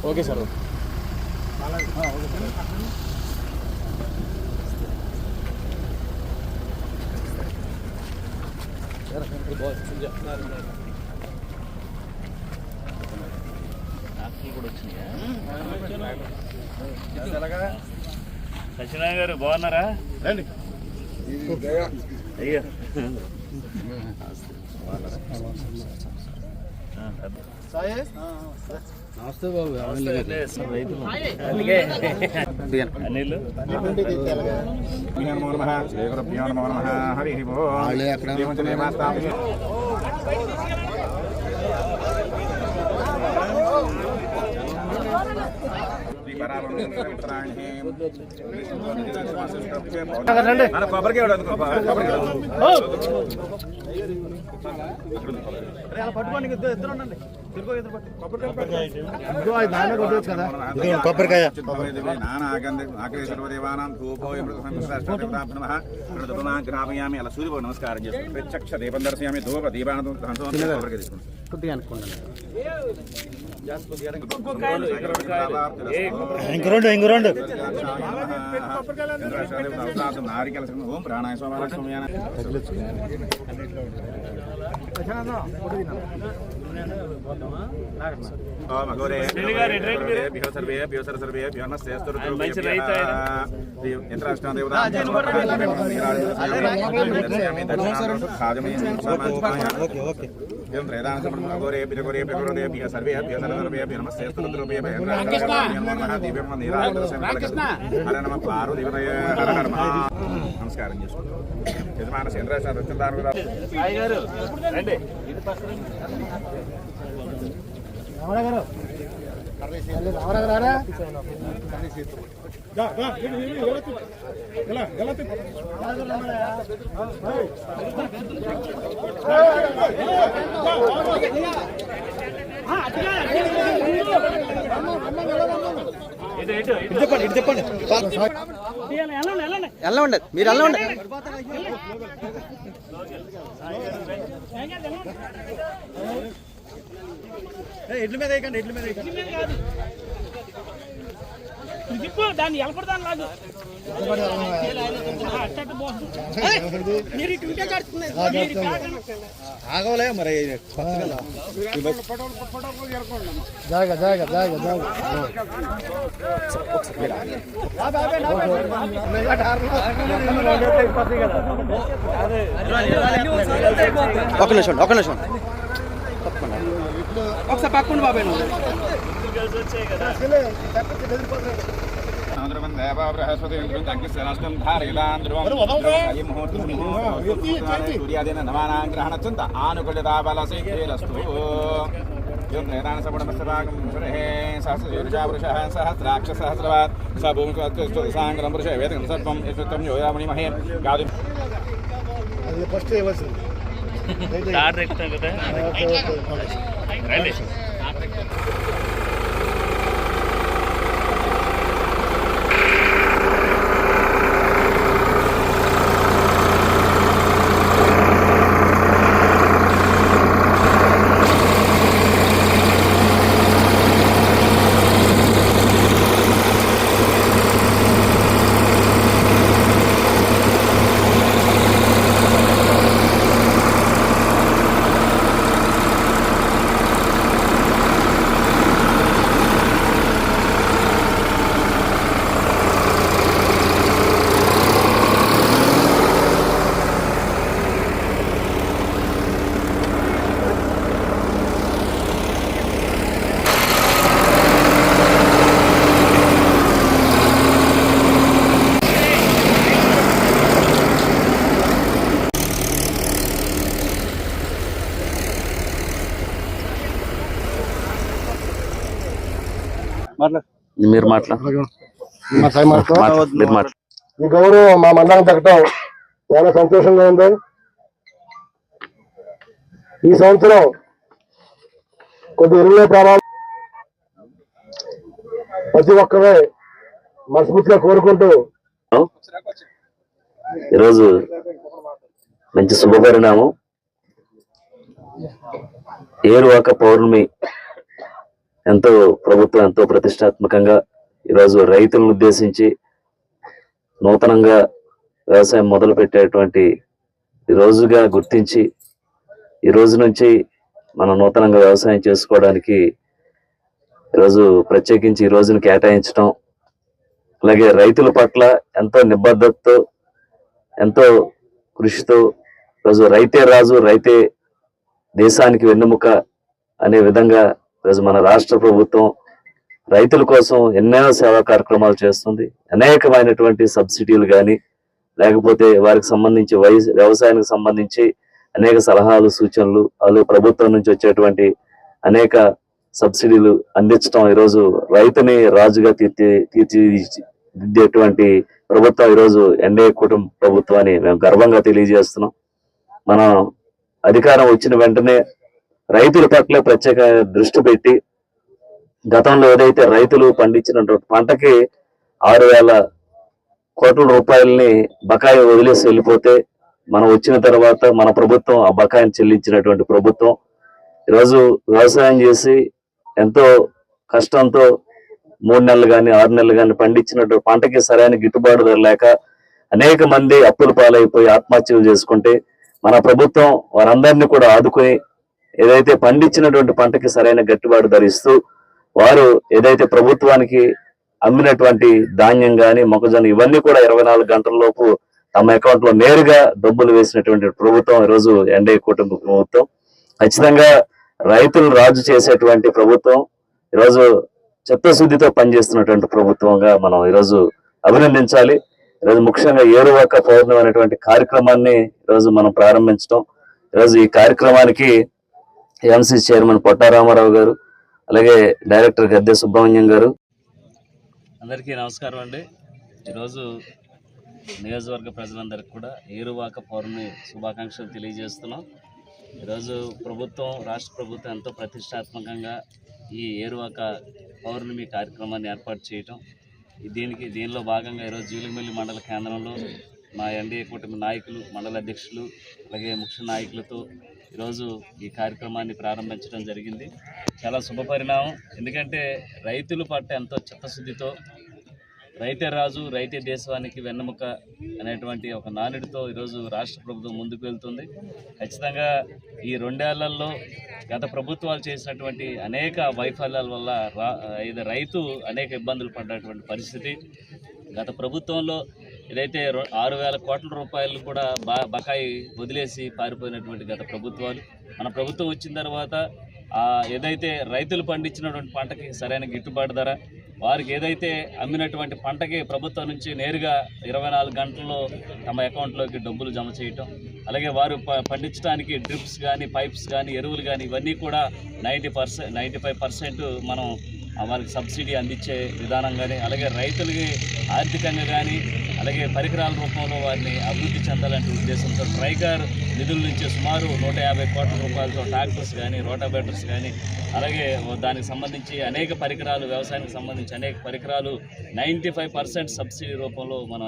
Okay sir. Satyanarayana గారు బాగున్నారా? అయ్యో నమస్తే బాబు. అనిల్ కొబ్బరికాయ గ్రామయామి అలా సూర్యబాబు నమస్కారం చేస్తాను. ప్రత్యక్ష దీపం దర్శయామి ధూప దీపానందం కొబ్బరికాయ తీసుకుంటాను. ఓం ప్రాణాయ సోమాయ నమస్కారం చేసుకుంటాం. యజమాన చెప్పండి. ఎలా ఉండదు, మీరు ఎలా ఉండదు. ఇడ్ల మీద వేయకండి, ఇడ్ల మీద దాన్ని ఎలపడదాని లాగు ఆగవలే మరి. జాగా జాగా జాగా జాగా ఒక నిమిషం ఒకసారి పక్కన బాబాయ్ సూర్యాదీన నమానాం గ్రహణంత ఆనుకూల్యతా బలసేరస్తు సహస్రాక్షసహస్రవాత్ స భూమిసాంగరం పురుష వేదం సర్వం యశ్వత్వం యోయామణి మహే గాదు ఫస్ట్ ఇవ్వాల్సింది. మీరు మాట్లాడు. ఈ గౌరవం మా మండలం దక్కడం చాలా సంతోషంగా ఉంది. ఈ సంవత్సరం కొద్ది ఎరువుల ప్రభావం ప్రతి ఒక్కరే మనస్ఫూర్తిగా కోరుకుంటూ ఈరోజు మంచి శుభపరిణామం. ఏరువాక పౌర్ణమి ప్రభుత్వం ఎంతో ప్రతిష్టాత్మకంగా ఈరోజు రైతులను ఉద్దేశించి నూతనంగా వ్యవసాయం మొదలు పెట్టేటువంటి రోజుగా గుర్తించి ఈ రోజు నుంచి మనం నూతనంగా వ్యవసాయం చేసుకోవడానికి ఈరోజు ప్రత్యేకించి ఈ రోజును కేటాయించడం, అలాగే రైతుల పట్ల ఎంతో నిబద్ధతతో ఎంతో కృషితో ఈరోజు రైతే రాజు రైతే దేశానికి వెన్నెముక అనే విధంగా ఈరోజు మన రాష్ట్ర ప్రభుత్వం రైతుల కోసం ఎన్నో సేవా కార్యక్రమాలు చేస్తుంది. అనేకమైనటువంటి సబ్సిడీలు కానీ లేకపోతే వారికి సంబంధించి వ్యవసాయానికి సంబంధించి అనేక సలహాలు సూచనలు అలాగే ప్రభుత్వం నుంచి వచ్చేటువంటి అనేక సబ్సిడీలు అందించడం ఈరోజు రైతుని రాజుగా తీర్చిదిద్దేటువంటి ప్రభుత్వం ఈరోజు ఎన్డీఏ కూటమి ప్రభుత్వం అని మేము గర్వంగా తెలియజేస్తున్నాం. మనం అధికారం వచ్చిన వెంటనే రైతుల పట్ల ప్రత్యేక దృష్టి పెట్టి గతంలో ఏదైతే రైతులు పండించినటువంటి పంటకి 6,000 కోట్ల రూపాయలని బకాయి వదిలేసి వెళ్ళిపోతే మనం వచ్చిన తర్వాత మన ప్రభుత్వం ఆ బకాయిని చెల్లించినటువంటి ప్రభుత్వం. ఈరోజు వ్యవసాయం చేసి ఎంతో కష్టంతో 3 నెలలు కానీ 6 నెలలు కానీ పండించినటువంటి పంటకి సరైన గిట్టుబాటు ధర లేక అనేక మంది అప్పుల పాలైపోయి ఆత్మహత్యలు చేసుకుంటే మన ప్రభుత్వం వారందరినీ కూడా ఆదుకుని ఏదైతే పండించినటువంటి పంటకి సరైన గిట్టుబాటు ధర ఇస్తూ వారు ఏదైతే ప్రభుత్వానికి అమ్మినటువంటి ధాన్యం కానీ మొక్కజొన్న ఇవన్నీ కూడా 24 గంటల లోపు తమ అకౌంట్ లో నేరుగా డబ్బులు వేసినటువంటి ప్రభుత్వం ఈరోజు ఎన్డీఏ కూటమి ప్రభుత్వం. ఖచ్చితంగా రైతులు రాజు చేసేటువంటి ప్రభుత్వం, ఈరోజు చిత్తశుద్ధితో పనిచేస్తున్నటువంటి ప్రభుత్వంగా మనం ఈరోజు అభినందించాలి. ఈరోజు ముఖ్యంగా ఏరువాక పౌర్ణమి అనేటువంటి కార్యక్రమాన్ని ఈరోజు మనం ప్రారంభించడం, ఈరోజు ఈ కార్యక్రమానికి ఎంసీ చైర్మన్ పొట్టా రామారావు గారు, అలాగే డైరెక్టర్ గద్దె సుబ్రహ్మణ్యం గారు. అందరికీ నమస్కారం అండి. ఈరోజు నియోజకవర్గ ప్రజలందరికీ కూడా ఏరువాక పౌర్ణమి శుభాకాంక్షలు తెలియజేస్తున్నాం. ఈరోజు రాష్ట్ర ప్రభుత్వం ఎంతో ప్రతిష్టాత్మకంగా ఈ ఏరువాక పౌర్ణమి కార్యక్రమాన్ని ఏర్పాటు చేయటం, దీనిలో భాగంగా ఈరోజు జీలుగుమిల్లి మండల కేంద్రంలో మా ఎన్డీఏ కూటమి నాయకులు, మండల అధ్యక్షులు, అలాగే ముఖ్య నాయకులతో ఈరోజు ఈ కార్యక్రమాన్ని ప్రారంభించడం జరిగింది. చాలా శుభపరిణామం. ఎందుకంటే రైతుల పట్ల ఎంతో చిత్తశుద్ధితో రైతే రాజు రైతే దేశానికి వెన్నెముక అనేటువంటి ఒక నానుడితో ఈరోజు రాష్ట్ర ప్రభుత్వం ముందుకు వెళ్తుంది. ఖచ్చితంగా ఈ 2 ఏళ్లలో గత ప్రభుత్వాలు చేసినటువంటి అనేక వైఫల్యాల వల్ల రైతు అనేక ఇబ్బందులు పడ్డటువంటి పరిస్థితి. గత ప్రభుత్వంలో ఏదైతే 6,000 కోట్ల రూపాయలు కూడా బకాయి వదిలేసి పారిపోయినటువంటి గత ప్రభుత్వాలు, మన ప్రభుత్వం వచ్చిన తర్వాత ఏదైతే రైతులు పండించినటువంటి పంటకి సరైన గిట్టుబాటు ధర, వారికి ఏదైతే అమ్మినటువంటి పంటకి ప్రభుత్వం నుంచి నేరుగా 24 గంటల్లో తమ అకౌంట్లోకి డబ్బులు జమ చేయటం, అలాగే వారు పండించడానికి డ్రిప్స్ కానీ పైప్స్ కానీ ఎరువులు కానీ ఇవన్నీ కూడా 95% మనం వారికి సబ్సిడీ అందించే విధానంగానే, అలాగే రైతులకి ఆర్థికంగా కానీ అలాగే పరికరాల రూపంలో వారిని అభివృద్ధి చెందాలంటే ఉద్దేశంతో ట్రైగర్ నిధుల నుంచి సుమారు 150 కోట్ల రూపాయలతో ట్రాక్టర్స్ కానీ రోటావేటర్స్ కానీ అలాగే దానికి సంబంధించి అనేక పరికరాలు, వ్యవసాయానికి సంబంధించి అనేక పరికరాలు 95% సబ్సిడీ రూపంలో మనం